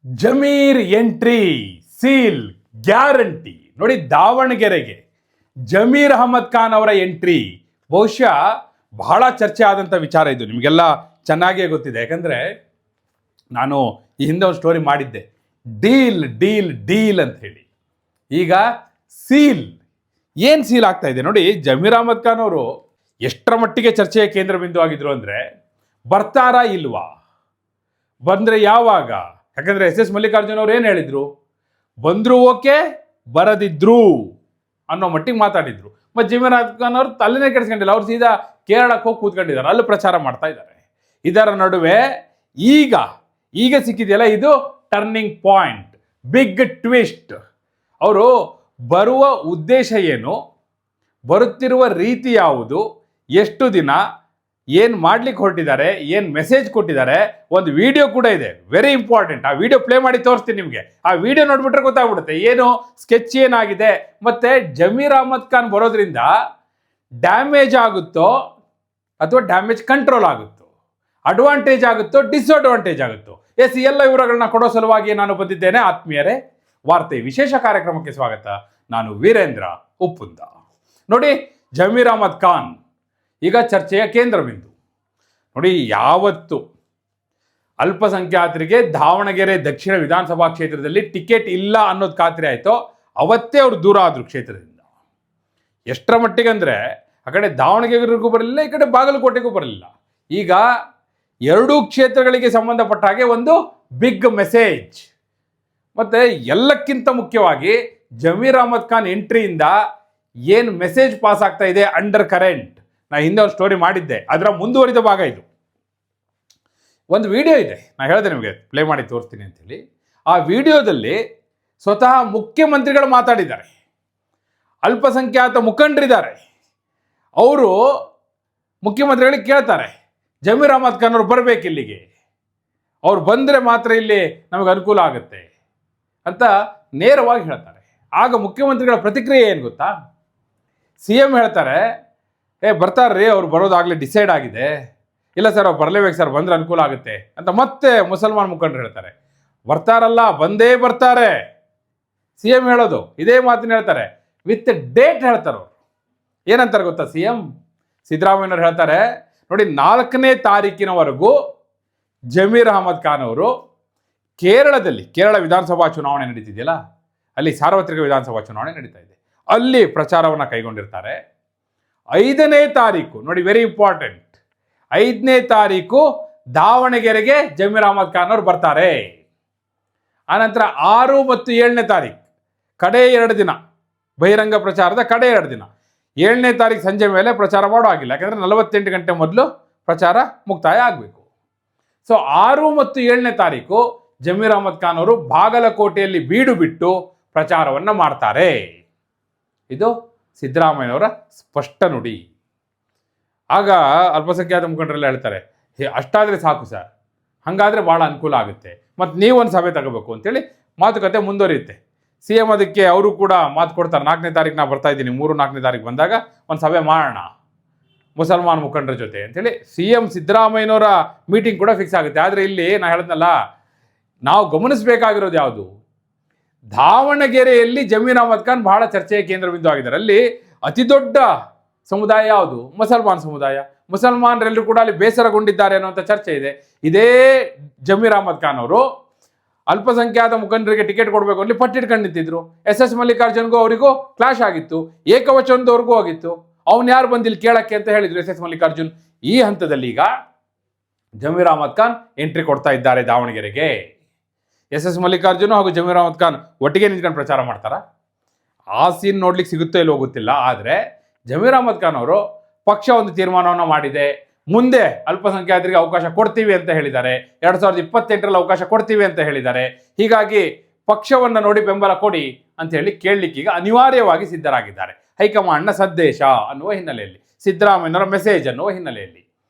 Zameer entry seal guarantee. ನೋಡಿ, ದಾವಣಗೆರೆಗೆ ಜಮೀರ್ ಅಹಮದ್ ಖಾನ್ ಅವರ ಎಂಟ್ರಿ ಬಹುಶಃ ಬಹಳ ಚರ್ಚೆ ಆದಂಥ ವಿಚಾರ. ಇದು ನಿಮಗೆಲ್ಲ ಚೆನ್ನಾಗೇ ಗೊತ್ತಿದೆ, ಯಾಕಂದರೆ ನಾನು ಈ ಹಿಂದೆ ಒಂದು ಸ್ಟೋರಿ ಮಾಡಿದ್ದೆ, ಡೀಲ್ ಡೀಲ್ ಡೀಲ್ ಅಂತ ಹೇಳಿ. ಈಗ ಸೀಲ್, ಏನು ಸೀಲ್ ಆಗ್ತಾ ಇದೆ ನೋಡಿ. ಜಮೀರ್ ಅಹಮದ್ ಖಾನ್ ಅವರು ಎಷ್ಟರ ಮಟ್ಟಿಗೆ ಚರ್ಚೆಯ ಕೇಂದ್ರ ಬಿಂದು ಆಗಿದ್ರು ಅಂದರೆ, ಬರ್ತಾರಾ ಇಲ್ವಾ, ಬಂದರೆ ಯಾವಾಗ? ಯಾಕಂದರೆ ಎಸ್ ಮಲ್ಲಿಕಾರ್ಜುನ್ ಅವ್ರು ಏನು ಹೇಳಿದ್ರು, ಬಂದರೂ ಓಕೆ ಬರದಿದ್ರು ಅನ್ನೋ ಮಟ್ಟಿಗೆ ಮಾತಾಡಿದ್ರು. ಮತ್ತು ಜಮೀರ್ ಅಹಮದ್ ಖಾನ್ ಅವರು ತಲೆನೇ ಕೆಡಿಸ್ಕೊಂಡಿಲ್ಲ, ಅವ್ರು ಸೀದಾ ಕೇರಳಕ್ಕೆ ಹೋಗಿ ಕೂತ್ಕೊಂಡಿದ್ದಾರೆ, ಅಲ್ಲೂ ಪ್ರಚಾರ ಮಾಡ್ತಾ ಇದ್ದಾರೆ. ಇದರ ನಡುವೆ ಈಗ ಸಿಕ್ಕಿದೆಯಲ್ಲ, ಇದು ಟರ್ನಿಂಗ್ ಪಾಯಿಂಟ್, ಬಿಗ್ ಟ್ವಿಸ್ಟ್. ಅವರು ಬರುವ ಉದ್ದೇಶ ಏನು, ಬರುತ್ತಿರುವ ರೀತಿ ಯಾವುದು, ಎಷ್ಟು ದಿನ, ಏನು ಮಾಡ್ಲಿಕ್ಕೆ ಹೊರಟಿದ್ದಾರೆ, ಏನು ಮೆಸೇಜ್ ಕೊಟ್ಟಿದ್ದಾರೆ, ಒಂದು ವಿಡಿಯೋ ಕೂಡ ಇದೆ, ವೆರಿ ಇಂಪಾರ್ಟೆಂಟ್. ಆ ವಿಡಿಯೋ ಪ್ಲೇ ಮಾಡಿ ತೋರಿಸ್ತೀನಿ ನಿಮಗೆ. ಆ ವಿಡಿಯೋ ನೋಡ್ಬಿಟ್ರೆ ಗೊತ್ತಾಗ್ಬಿಡುತ್ತೆ ಏನು ಸ್ಕೆಚ್ ಏನಾಗಿದೆ. ಮತ್ತೆ ಜಮೀರ್ ಅಹಮದ್ ಖಾನ್ ಬರೋದ್ರಿಂದ ಡ್ಯಾಮೇಜ್ ಆಗುತ್ತೋ ಅಥವಾ ಡ್ಯಾಮೇಜ್ ಕಂಟ್ರೋಲ್ ಆಗುತ್ತೋ, ಅಡ್ವಾಂಟೇಜ್ ಆಗುತ್ತೋ ಡಿಸ್ಅಡ್ವಾಂಟೇಜ್ ಆಗುತ್ತೋ. ಎಸ್, ಎಲ್ಲ ವಿವರಗಳನ್ನ ಕೊಡೋ ಸಲುವಾಗಿ ನಾನು ಬಂದಿದ್ದೇನೆ. ಆತ್ಮೀಯರೇ, ವಾರ್ತೆ ವಿಶೇಷ ಕಾರ್ಯಕ್ರಮಕ್ಕೆ ಸ್ವಾಗತ. ನಾನು ವೀರೇಂದ್ರ ಉಪ್ಪುಂದ. ನೋಡಿ, ಜಮೀರ್ ಅಹಮದ್ ಖಾನ್ ಈಗ ಚರ್ಚೆಯ ಕೇಂದ್ರ ಬಿಂದು. ನೋಡಿ, ಯಾವತ್ತು ಅಲ್ಪಸಂಖ್ಯಾತರಿಗೆ ದಾವಣಗೆರೆ ದಕ್ಷಿಣ ವಿಧಾನಸಭಾ ಕ್ಷೇತ್ರದಲ್ಲಿ ಟಿಕೆಟ್ ಇಲ್ಲ ಅನ್ನೋದು ಖಾತ್ರಿ ಆಯಿತೋ ಅವತ್ತೇ ಅವರು ದೂರ ಆದರು ಕ್ಷೇತ್ರದಿಂದ. ಎಷ್ಟರ ಮಟ್ಟಿಗೆ ಅಂದರೆ, ಆ ಕಡೆ ದಾವಣಗೆರೆಗೂ ಬರಲಿಲ್ಲ, ಈ ಕಡೆ ಬಾಗಲಕೋಟೆಗೂ ಬರಲಿಲ್ಲ. ಈಗ ಎರಡೂ ಕ್ಷೇತ್ರಗಳಿಗೆ ಸಂಬಂಧಪಟ್ಟ ಹಾಗೆ ಒಂದು ಬಿಗ್ ಮೆಸೇಜ್. ಮತ್ತು ಎಲ್ಲಕ್ಕಿಂತ ಮುಖ್ಯವಾಗಿ ಜಮೀರ್ ಅಹಮದ್ ಖಾನ್ ಎಂಟ್ರಿಯಿಂದ ಏನು ಮೆಸೇಜ್ ಪಾಸ್ ಆಗ್ತಾ ಇದೆ ಅಂಡರ್ ಕರೆಂಟ್. ನಾನು ಹಿಂದೆ ಒಂದು ಸ್ಟೋರಿ ಮಾಡಿದ್ದೆ, ಅದರ ಮುಂದುವರಿದ ಭಾಗ ಇದು. ಒಂದು ವಿಡಿಯೋ ಇದೆ, ನಾನು ಹೇಳಿದೆ ನಿಮಗೆ, ಪ್ಲೇ ಮಾಡಿ ತೋರಿಸ್ತೀನಿ ಅಂತೇಳಿ. ಆ ವಿಡಿಯೋದಲ್ಲಿ ಸ್ವತಃ ಮುಖ್ಯಮಂತ್ರಿಗಳು ಮಾತಾಡಿದ್ದಾರೆ, ಅಲ್ಪಸಂಖ್ಯಾತ ಮುಖಂಡರಿದ್ದಾರೆ. ಅವರು ಮುಖ್ಯಮಂತ್ರಿಗಳಿಗೆ ಕೇಳ್ತಾರೆ, ಜಮೀರ್ ಅಹಮದ್ ಖಾನ್ ಅವರು ಬರಬೇಕು ಇಲ್ಲಿಗೆ, ಅವ್ರು ಬಂದರೆ ಮಾತ್ರ ಇಲ್ಲಿ ನಮಗೆ ಅನುಕೂಲ ಆಗುತ್ತೆ ಅಂತ ನೇರವಾಗಿ ಹೇಳ್ತಾರೆ. ಆಗ ಮುಖ್ಯಮಂತ್ರಿಗಳ ಪ್ರತಿಕ್ರಿಯೆ ಏನು ಗೊತ್ತಾ? CM ಹೇಳ್ತಾರೆ, ಬರ್ತಾರ್ರಿ, ಅವ್ರು ಬರೋದಾಗಲೇ ಡಿಸೈಡ್ ಆಗಿದೆ. ಇಲ್ಲ ಸರ್, ಅವ್ರು ಬರಲೇಬೇಕು ಸರ್, ಬಂದರೆ ಅನುಕೂಲ ಆಗುತ್ತೆ ಅಂತ ಮತ್ತೆ ಮುಸಲ್ಮಾನ್ ಮುಖಂಡರು ಹೇಳ್ತಾರೆ. ಬರ್ತಾರಲ್ಲ, ಬಂದೇ ಬರ್ತಾರೆ. CM ಹೇಳೋದು ಇದೇ ಮಾತನ್ನ ಹೇಳ್ತಾರೆ, ವಿತ್ ಡೇಟ್ ಹೇಳ್ತಾರೆ. ಅವರು ಏನಂತಾರೆ ಗೊತ್ತಾ? CM ಸಿದ್ದರಾಮಯ್ಯನವ್ರು ಹೇಳ್ತಾರೆ, ನೋಡಿ, 4ನೇ ತಾರೀಕಿನವರೆಗೂ ಜಮೀರ್ ಅಹಮದ್ ಖಾನ್ ಅವರು ಕೇರಳ ವಿಧಾನಸಭಾ ಚುನಾವಣೆ ನಡೀತಿದೆಯಲ್ಲ, ಅಲ್ಲಿ ಸಾರ್ವತ್ರಿಕ ವಿಧಾನಸಭಾ ಚುನಾವಣೆ ನಡೀತಾ ಇದೆ, ಅಲ್ಲಿ ಪ್ರಚಾರವನ್ನು ಕೈಗೊಂಡಿರ್ತಾರೆ. 5ನೇ ತಾರೀಕು, ನೋಡಿ ವೆರಿ ಇಂಪಾರ್ಟೆಂಟ್, 5ನೇ ತಾರೀಕು ದಾವಣಗೆರೆಗೆ ಜಮೀರ್ ಅಹಮದ್ ಖಾನ್ ಅವರು ಬರ್ತಾರೆ. ಆನಂತರ 6 ಮತ್ತು 7ನೇ ತಾರೀಕು ಕಡೆ 2 ದಿನ, ಬಹಿರಂಗ ಪ್ರಚಾರದ ಕಡೆ 2 ದಿನ. 7ನೇ ತಾರೀಕು ಸಂಜೆ ಮೇಲೆ ಪ್ರಚಾರ ಮಾಡೋ ಆಗಿಲ್ಲ, ಯಾಕಂದರೆ 48 ಗಂಟೆ ಮೊದಲು ಪ್ರಚಾರ ಮುಕ್ತಾಯ ಆಗಬೇಕು. ಸೊ 6 ಮತ್ತು 7ನೇ ತಾರೀಕು ಜಮೀರ್ ಅಹಮದ್ ಖಾನ್ ಅವರು ಬಾಗಲಕೋಟೆಯಲ್ಲಿ ಬೀಡು ಬಿಟ್ಟು ಪ್ರಚಾರವನ್ನು ಮಾಡ್ತಾರೆ. ಇದು ಸಿದ್ದರಾಮಯ್ಯನವರ ಸ್ಪಷ್ಟ ನುಡಿ. ಆಗ ಅಲ್ಪಸಂಖ್ಯಾತ ಮುಖಂಡರೆಲ್ಲ ಹೇಳ್ತಾರೆ, ಅಷ್ಟಾದರೆ ಸಾಕು ಸರ್, ಹಾಗಾದರೆ ಭಾಳ ಅನುಕೂಲ ಆಗುತ್ತೆ, ಮತ್ತು ನೀವೊಂದು ಸಭೆ ತಗೋಬೇಕು ಅಂತೇಳಿ ಮಾತುಕತೆ ಮುಂದುವರಿಯುತ್ತೆ. CM ಅದಕ್ಕೆ ಅವರು ಕೂಡ ಮಾತು ಕೊಡ್ತಾರೆ, 4ನೇ ತಾರೀಕು ನಾನು ಬರ್ತಾ ಇದ್ದೀನಿ, 3-4ನೇ ತಾರೀಕು ಬಂದಾಗ ಒಂದು ಸಭೆ ಮಾಡೋಣ ಮುಸಲ್ಮಾನ್ ಮುಖಂಡರ ಜೊತೆ ಅಂತೇಳಿ CM ಸಿದ್ದರಾಮಯ್ಯನವರ ಮೀಟಿಂಗ್ ಕೂಡ ಫಿಕ್ಸ್ ಆಗುತ್ತೆ. ಆದರೆ ಇಲ್ಲಿ ನಾನು ಹೇಳಿದ್ನಲ್ಲ, ನಾವು ಗಮನಿಸಬೇಕಾಗಿರೋದು ಯಾವುದು, ದಾವಣಗೆರೆಯಲ್ಲಿ ಜಮೀರ್ ಅಹಮದ್ ಖಾನ್ ಬಹಳ ಚರ್ಚೆಯ ಕೇಂದ್ರ ಬಿಂದು ಆಗಿದ್ದಾರೆ. ಅಲ್ಲಿ ಅತಿ ದೊಡ್ಡ ಸಮುದಾಯ ಯಾವುದು? ಮುಸಲ್ಮಾನ್ ಸಮುದಾಯ. ಮುಸಲ್ಮಾನರೆಲ್ಲರೂ ಕೂಡ ಅಲ್ಲಿ ಬೇಸರಗೊಂಡಿದ್ದಾರೆ ಅನ್ನುವಂಥ ಚರ್ಚೆ ಇದೆ. ಇದೇ ಜಮೀರ್ ಅಹಮದ್ ಖಾನ್ ಅವರು ಅಲ್ಪಸಂಖ್ಯಾತ ಮುಖಂಡರಿಗೆ ಟಿಕೆಟ್ ಕೊಡಬೇಕು ಅಲ್ಲಿ ಪಟ್ಟಿಟ್ಕೊಂಡು ನಿಂತಿದ್ರು. SS ಮಲ್ಲಿಕಾರ್ಜುನ್ಗೂ ಅವರಿಗೂ ಕ್ಲಾಶ್ ಆಗಿತ್ತು, ಏಕವಚನದವ್ರಿಗೂ ಆಗಿತ್ತು. ಅವ್ನು ಯಾರು ಬಂದಿಲ್ಲಿ ಕೇಳಕ್ಕೆ ಅಂತ ಹೇಳಿದ್ರು SS ಮಲ್ಲಿಕಾರ್ಜುನ್. ಈ ಹಂತದಲ್ಲಿ ಈಗ ಜಮೀರ್ ಅಹಮದ್ ಖಾನ್ ಎಂಟ್ರಿ ಕೊಡ್ತಾ ಇದ್ದಾರೆ ದಾವಣಗೆರೆಗೆ. SS ಮಲ್ಲಿಕಾರ್ಜುನ್ ಹಾಗೂ ಜಮೀರ್ ಅಹಮದ್ ಖಾನ್ ಒಟ್ಟಿಗೆ ನಿಂತ್ಕೊಂಡು ಪ್ರಚಾರ ಮಾಡ್ತಾರ? ಆ ಸೀನ್ ನೋಡ್ಲಿಕ್ಕೆ ಸಿಗುತ್ತೋ ಇಲ್ಲೋ ಗೊತ್ತಿಲ್ಲ. ಆದರೆ ಜಮೀರ್ ಅಹಮದ್ ಖಾನ್ ಅವರು ಪಕ್ಷ ಒಂದು ತೀರ್ಮಾನವನ್ನು ಮಾಡಿದೆ, ಮುಂದೆ ಅಲ್ಪಸಂಖ್ಯಾತರಿಗೆ ಅವಕಾಶ ಕೊಡ್ತೀವಿ ಅಂತ ಹೇಳಿದ್ದಾರೆ, 2028ರಲ್ಲಿ ಅವಕಾಶ ಕೊಡ್ತೀವಿ ಅಂತ ಹೇಳಿದ್ದಾರೆ. ಹೀಗಾಗಿ ಪಕ್ಷವನ್ನು ನೋಡಿ ಬೆಂಬಲ ಕೊಡಿ ಅಂತ ಹೇಳಿ ಕೇಳಲಿಕ್ಕೆ ಈಗ ಅನಿವಾರ್ಯವಾಗಿ ಸಿದ್ಧರಾಗಿದ್ದಾರೆ. ಹೈಕಮಾಂಡ್ನ ಸಂದೇಶ ಅನ್ನುವ ಹಿನ್ನೆಲೆಯಲ್ಲಿ, ಸಿದ್ದರಾಮಯ್ಯನವರ ಮೆಸೇಜ್ ಅನ್ನುವ ಹಿನ್ನೆಲೆಯಲ್ಲಿ.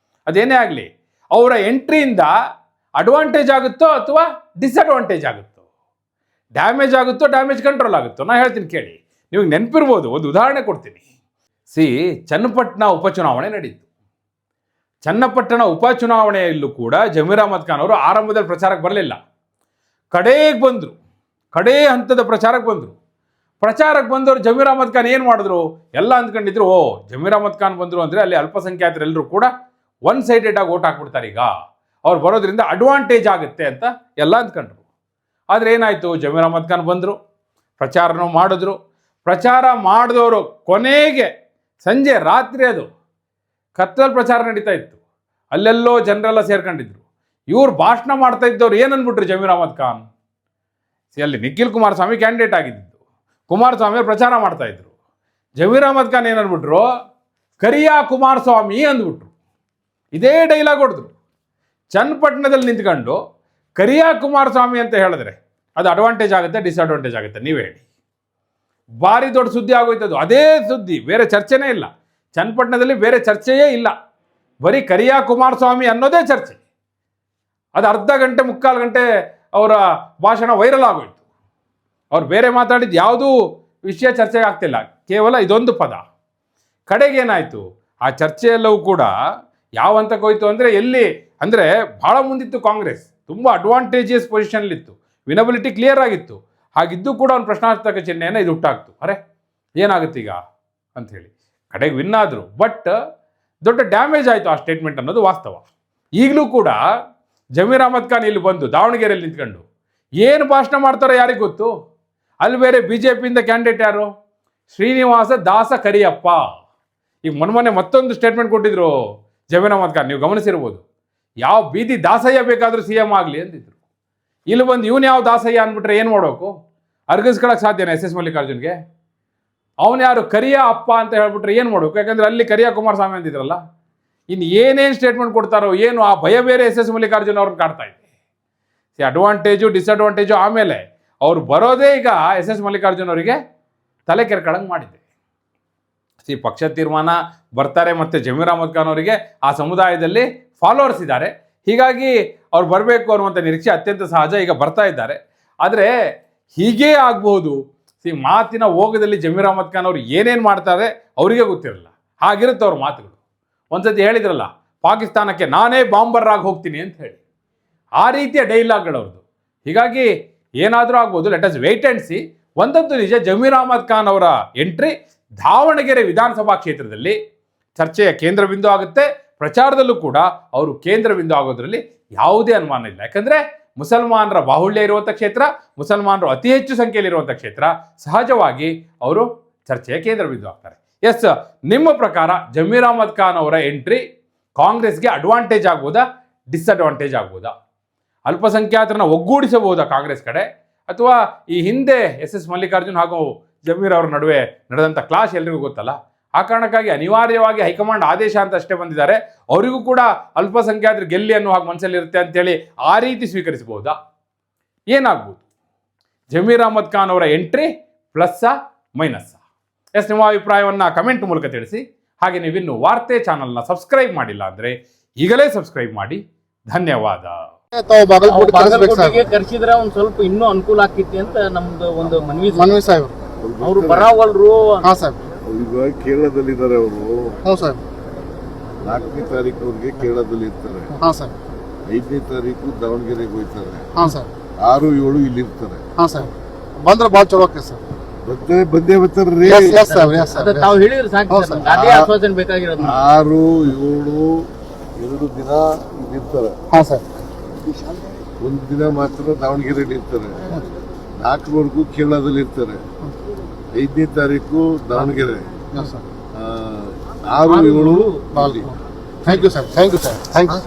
ಅದೇನೇ ಆಗಲಿ, ಅವರ ಎಂಟ್ರಿಯಿಂದ ಅಡ್ವಾಂಟೇಜ್ ಆಗುತ್ತೋ ಅಥವಾ ಡಿಸ್ಅಡ್ವಾಂಟೇಜ್ ಆಗುತ್ತೋ, ಡ್ಯಾಮೇಜ್ ಆಗುತ್ತೋ ಡ್ಯಾಮೇಜ್ ಕಂಟ್ರೋಲ್ ಆಗುತ್ತೋ, ನಾನು ಹೇಳ್ತೀನಿ ಕೇಳಿ. ನಿಮಗೆ ನೆನಪಿರ್ಬೋದು, ಒಂದು ಉದಾಹರಣೆ ಕೊಡ್ತೀನಿ. ಚನ್ನಪಟ್ಟಣ ಉಪಚುನಾವಣೆ ನಡೀತು. ಚನ್ನಪಟ್ಟಣ ಉಪಚುನಾವಣೆಯಲ್ಲೂ ಕೂಡ ಜಮೀರ್ ಅಹಮದ್ ಖಾನ್ ಅವರು ಆರಂಭದಲ್ಲಿ ಪ್ರಚಾರಕ್ಕೆ ಬರಲಿಲ್ಲ. ಕಡೆಗೆ ಬಂದರು, ಕಡೇ ಹಂತದ ಪ್ರಚಾರಕ್ಕೆ ಬಂದರು. ಪ್ರಚಾರಕ್ಕೆ ಬಂದವರು ಜಮೀರ್ ಅಹಮದ್ ಖಾನ್ ಏನು ಮಾಡಿದ್ರು? ಎಲ್ಲ ಅಂದ್ಕೊಂಡಿದ್ರು, ಓ ಜಮೀರ್ ಅಹಮದ್ ಖಾನ್ ಬಂದರು ಅಂದರೆ ಅಲ್ಲಿ ಅಲ್ಪಸಂಖ್ಯಾತರೆಲ್ಲರೂ ಕೂಡ ಒನ್ ಸೈಡೆಡ್ ಆಗಿ ಓಟ್ ಹಾಕ್ಬಿಡ್ತಾರೆ, ಈಗ ಅವ್ರು ಬರೋದ್ರಿಂದ ಅಡ್ವಾಂಟೇಜ್ ಆಗುತ್ತೆ ಅಂತ ಎಲ್ಲ ಅಂದ್ಕೊಂಡ್ರು. ಆದರೆ ಏನಾಯಿತು? ಜಮೀರ್ ಅಹಮದ್ ಖಾನ್ ಬಂದರು, ಪ್ರಚಾರನೂ ಮಾಡಿದ್ರು. ಪ್ರಚಾರ ಮಾಡಿದವರು ಕೊನೆಗೆ ಸಂಜೆ ರಾತ್ರಿ ಅದು ಕತ್ತಲ್ ಪ್ರಚಾರ ನಡೀತಾ ಇತ್ತು, ಅಲ್ಲೆಲ್ಲೋ ಜನರೆಲ್ಲ ಸೇರ್ಕೊಂಡಿದ್ರು. ಇವ್ರು ಭಾಷಣ ಮಾಡ್ತಾ ಇದ್ದವ್ರು ಏನನ್ಬಿಟ್ರು ಜಮೀರ್ ಅಹಮದ್ ಖಾನ್? ಅಲ್ಲಿ ನಿಖಿಲ್ ಕುಮಾರಸ್ವಾಮಿ ಕ್ಯಾಂಡಿಡೇಟ್ ಆಗಿದ್ದು, ಕುಮಾರಸ್ವಾಮಿ ಪ್ರಚಾರ ಮಾಡ್ತಾ ಇದ್ರು. ಜಮೀರ್ ಅಹಮದ್ ಖಾನ್ ಏನನ್ಬಿಟ್ರು? ಕರಿಯಾ ಕುಮಾರಸ್ವಾಮಿ ಅಂದ್ಬಿಟ್ರು. ಇದೇ ಡೈಲಾಗ್ ಹೊಡೆದ್ರು. ಚನ್ನಪಟ್ಟಣದಲ್ಲಿ ನಿಂತ್ಕೊಂಡು ಕರಿಯಾ ಕುಮಾರಸ್ವಾಮಿ ಅಂತ ಹೇಳಿದ್ರೆ ಅದು ಅಡ್ವಾಂಟೇಜ್ ಆಗುತ್ತೆ, ಡಿಸ್ಅಡ್ವಾಂಟೇಜ್ ಆಗುತ್ತೆ? ನೀವೇ ಹೇಳಿ. ಭಾರಿ ದೊಡ್ಡ ಸುದ್ದಿ ಆಗೋಯ್ತದು. ಅದೇ ಸುದ್ದಿ, ಬೇರೆ ಚರ್ಚೆನೇ ಇಲ್ಲ. ಚನ್ನಪಟ್ಟಣದಲ್ಲಿ ಬೇರೆ ಚರ್ಚೆಯೇ ಇಲ್ಲ, ಬರೀ ಕರಿಯಾ ಕುಮಾರಸ್ವಾಮಿ ಅನ್ನೋದೇ ಚರ್ಚೆ. ಅದು ಅರ್ಧ ಗಂಟೆ ಮುಕ್ಕಾಲು ಗಂಟೆ ಅವರ ಭಾಷಣ ವೈರಲ್ ಆಗೋಯ್ತು. ಅವ್ರು ಬೇರೆ ಮಾತಾಡಿದ್ದು ಯಾವುದೂ ವಿಷಯ ಚರ್ಚೆಗೆ ಆಗ್ತಿಲ್ಲ, ಕೇವಲ ಇದೊಂದು ಪದ. ಕಡೆಗೇನಾಯಿತು? ಆ ಚರ್ಚೆಯೆಲ್ಲವೂ ಕೂಡ ಯಾವ ಹಂತಕ್ಕೆ ಹೋಯ್ತು ಅಂದರೆ, ಎಲ್ಲಿ ಅಂದರೆ ಭಾಳ ಮುಂದಿತ್ತು ಕಾಂಗ್ರೆಸ್, ತುಂಬ ಅಡ್ವಾಂಟೇಜಿಯಸ್ ಪೊಸಿಷನ್ಲಿತ್ತು, ವಿನಬಿಲಿಟಿ ಕ್ಲಿಯರ್ ಆಗಿತ್ತು. ಹಾಗಿದ್ದು ಕೂಡ ಒಂದು ಪ್ರಶ್ನಾರ್ಥಕ ಚಿಹ್ನೆಯನ್ನು ಇದು ಹುಟ್ಟಾಕ್ತು. ಅರೆ ಏನಾಗುತ್ತೆ ಈಗ ಅಂಥೇಳಿ. ಕಡೆಗೆ ವಿನ್ ಆದರು, ಬಟ್ ದೊಡ್ಡ ಡ್ಯಾಮೇಜ್ ಆಯಿತು ಆ ಸ್ಟೇಟ್ಮೆಂಟ್ ಅನ್ನೋದು ವಾಸ್ತವ. ಈಗಲೂ ಕೂಡ ಜಮೀರ್ ಅಹಮದ್ ಖಾನ್ ಇಲ್ಲಿ ಬಂದು ದಾವಣಗೆರೆಯಲ್ಲಿ ನಿಂತ್ಕೊಂಡು ಏನು ಭಾಷಣ ಮಾಡ್ತಾರೋ ಯಾರಿಗೆ ಗೊತ್ತು? ಅಲ್ಲಿ ಬೇರೆ BJPಯಿಂದ ಕ್ಯಾಂಡಿಡೇಟ್ ಯಾರು? ಶ್ರೀನಿವಾಸ ದಾಸ ಕರಿಯಪ್ಪ. ಈಗ ಮೊನ್ನೆ ಮತ್ತೊಂದು ಸ್ಟೇಟ್ಮೆಂಟ್ ಕೊಟ್ಟಿದ್ರು ಜಮೀರ್ ಅಹಮದ್ ಖಾನ್, ನೀವು ಗಮನಿಸಿರ್ಬೋದು. ಯಾವ ಬೀದಿ ದಾಸಯ್ಯ ಬೇಕಾದರೂ CM ಆಗಲಿ ಅಂತಿದ್ರು. ಇಲ್ಲಿ ಬಂದು ಇವನು ಯಾವ ದಾಸಯ್ಯ ಅಂದ್ಬಿಟ್ರೆ ಏನು ಮಾಡಬೇಕು? ಅರ್ಗಿಸ್ಕೊಳಕ್ಕೆ ಸಾಧ್ಯನಾ SS ಮಲ್ಲಿಕಾರ್ಜುನ್ಗೆ? ಅವನು ಯಾರು ಕರಿಯಾ ಅಪ್ಪ ಅಂತ ಹೇಳ್ಬಿಟ್ರೆ ಏನು ಮಾಡಬೇಕು? ಯಾಕಂದರೆ ಅಲ್ಲಿ ಕರಿಯಾ ಕುಮಾರಸ್ವಾಮಿ ಅಂತಿದ್ರಲ್ಲ. ಇನ್ನು ಏನೇನು ಸ್ಟೇಟ್ಮೆಂಟ್ ಕೊಡ್ತಾರೋ ಏನು, ಆ ಭಯ ಬೇರೆ SS ಮಲ್ಲಿಕಾರ್ಜುನ್ ಅವ್ರನ್ನ ಕಾಡ್ತಾ ಇದೆ. ಅಡ್ವಾಂಟೇಜು ಡಿಸ್ಅಡ್ವಾಂಟೇಜು ಆಮೇಲೆ ಅವ್ರು ಬರೋದೇ ಈಗ SS ಮಲ್ಲಿಕಾರ್ಜುನ್ ಅವರಿಗೆ ತಲೆ ಕೆರ್ಕಳಂಗೆ ಮಾಡಿದೆ. ಪಕ್ಷ ತೀರ್ಮಾನ ಬರ್ತಾರೆ, ಮತ್ತು ಜಮೀರ್ ಅಹಮದ್ ಖಾನ್ ಅವರಿಗೆ ಆ ಸಮುದಾಯದಲ್ಲಿ ಫಾಲೋವರ್ಸ್ ಇದ್ದಾರೆ, ಹೀಗಾಗಿ ಅವ್ರು ಬರಬೇಕು ಅನ್ನುವಂಥ ನಿರೀಕ್ಷೆ ಅತ್ಯಂತ ಸಹಜ. ಈಗ ಬರ್ತಾ ಇದ್ದಾರೆ. ಆದರೆ ಹೀಗೇ ಆಗ್ಬೋದು. ಮಾತಿನ ಓಗದಲ್ಲಿ ಜಮೀರ್ ಅಹಮದ್ ಖಾನ್ ಅವರು ಏನೇನು ಮಾಡ್ತಾರೆ ಅವರಿಗೆ ಗೊತ್ತಿರಲ್ಲ, ಹಾಗಿರುತ್ತೆ ಅವ್ರ ಮಾತುಗಳು. ಒಂದ್ಸತಿ ಹೇಳಿದ್ರಲ್ಲ, ಪಾಕಿಸ್ತಾನಕ್ಕೆ ನಾನೇ ಬಾಂಬರ್ ಆಗಿ ಹೋಗ್ತೀನಿ ಅಂತ ಹೇಳಿ, ಆ ರೀತಿಯ ಡೈಲಾಗ್ಗಳವ್ರದ್ದು. ಹೀಗಾಗಿ ಏನಾದರೂ ಆಗ್ಬೋದು. Let us wait and see. ಒಂದಂತೂ ನಿಜ, ಜಮೀರ್ ಅಹಮದ್ ಖಾನ್ ಅವರ ಎಂಟ್ರಿ ದಾವಣಗೆರೆ ವಿಧಾನಸಭಾ ಕ್ಷೇತ್ರದಲ್ಲಿ ಚರ್ಚೆಯ ಕೇಂದ್ರ ಬಿಂದು ಆಗುತ್ತೆ. ಪ್ರಚಾರದಲ್ಲೂ ಕೂಡ ಅವರು ಕೇಂದ್ರ ಬಿಂದು ಆಗೋದ್ರಲ್ಲಿ ಯಾವುದೇ ಅನುಮಾನ ಇಲ್ಲ. ಯಾಕಂದರೆ ಮುಸಲ್ಮಾನರ ಬಾಹುಳ್ಯ ಇರುವಂಥ ಕ್ಷೇತ್ರ, ಮುಸಲ್ಮಾನರು ಅತಿ ಹೆಚ್ಚು ಸಂಖ್ಯೆಯಲ್ಲಿರುವಂಥ ಕ್ಷೇತ್ರ, ಸಹಜವಾಗಿ ಅವರು ಚರ್ಚೆಯ ಕೇಂದ್ರ ಬಿಂದು ಆಗ್ತಾರೆ. ಎಸ್, ನಿಮ್ಮ ಪ್ರಕಾರ ಜಮೀರ್ ಅಹಮದ್ ಖಾನ್ ಅವರ ಎಂಟ್ರಿ ಕಾಂಗ್ರೆಸ್ಗೆ ಅಡ್ವಾಂಟೇಜ್ ಆಗ್ಬೋದಾ, ಡಿಸ್ಅಡ್ವಾಂಟೇಜ್ ಆಗ್ಬೋದಾ? ಅಲ್ಪಸಂಖ್ಯಾತರನ್ನ ಒಗ್ಗೂಡಿಸಬಹುದಾ ಕಾಂಗ್ರೆಸ್ ಕಡೆ? ಅಥವಾ ಈ ಹಿಂದೆ SS ಮಲ್ಲಿಕಾರ್ಜುನ್ ಹಾಗೂ ಜಮೀರ್ ಅವರ ನಡುವೆ ನಡೆದಂಥ ಕ್ಲಾಶ್ ಎಲ್ರಿಗೂ ಗೊತ್ತಲ್ಲ, ಆ ಕಾರಣಕ್ಕಾಗಿ ಅನಿವಾರ್ಯವಾಗಿ ಹೈಕಮಾಂಡ್ ಆದೇಶ ಅಂತ ಅಷ್ಟೇ ಬಂದಿದ್ದಾರೆ, ಅವರಿಗೂ ಕೂಡ ಅಲ್ಪಸಂಖ್ಯಾತರು ಗೆಲ್ಲಿ ಅನ್ನೋ ಹಾಗೆ ಮನಸ್ಸಲ್ಲಿರುತ್ತೆ ಅಂತೇಳಿ ಆ ರೀತಿ ಸ್ವೀಕರಿಸಬಹುದಾ? ಏನಾಗ್ಬೋದು? ಜಮೀರ್ ಅಹಮದ್ ಖಾನ್ ಅವರ ಎಂಟ್ರಿ ಪ್ಲಸ್ಸಾ ಮೈನಸ್ಸಾ? ಎಸ್, ನಿಮ್ಮ ಅಭಿಪ್ರಾಯವನ್ನು ಕಮೆಂಟ್ ಮೂಲಕ ತಿಳಿಸಿ. ಹಾಗೆ ನೀವಿನ್ನು ವಾರ್ತೆ ಚಾನಲ್ನ ಸಬ್ಸ್ಕ್ರೈಬ್ ಮಾಡಿಲ್ಲ ಅಂದರೆ ಈಗಲೇ ಸಬ್ಸ್ಕ್ರೈಬ್ ಮಾಡಿ. ಧನ್ಯವಾದ. ಕರ್ಸಿದ್ರೆ ಒಂದ್ ಸ್ವಲ್ಪ ಇನ್ನೂ ಅನುಕೂಲ ಆಗ್ತಿತ್ತು ಅಂತ ನಮ್ದು ಒಂದು ಮನವಿ ಸಾಹೇಬ್. ಅವರು ಬರಾವಲ್ರು. ಹಾ ಸರ್, ಈಗ ಕೇರಳದಲ್ಲಿದ್ದಾರೆ ಅವರು. ಹ್ಞೂ ಸರ್. 4ನೇ ತಾರೀಕು ಅವ್ರಿಗೆ ಕೇರಳದಲ್ಲಿ ಇರ್ತಾರೆ. ಹಾ ಸರ್. 5ನೇ ತಾರೀಕು ದಾವಣಗೆರೆಗೆ ಹೋಗ್ತಾರೆ. ಹಾ ಸರ್. 6, 7 ಇಲ್ಲಿ ಇರ್ತಾರೆ. ಹಾ ಸರ್. ಬಂದ್ರೆ ಭಾಳ ಚಲೋ ಆಕೈತೆ ಸರ್. ಬಂದೇ ಬರ್ತಾರ್ರಿ. ತಾವು ಹೇಳಿದ್ರೆ ಸಾಕು, ಅದೇ ಆಶ್ವಾಸನೆ ಬೇಕಾಗಿರೋದು. 6, 7 2 ದಿನ ಇಲ್ಲಿರ್ತಾರೆ. ಹಾ ಸರ್. ಒಂದು ದಿನ ಮಾತ್ರ ದಾವಣಗೆರೆಯಲ್ಲಿ ಇರ್ತಾರೆ. 4ರವರೆಗೂ ಕೇರಳದಲ್ಲಿ ಇರ್ತಾರೆ. 5ನೇ ತಾರೀಕು Davanagere. 6, 7 thank you sir. Thank you sir. Thank you.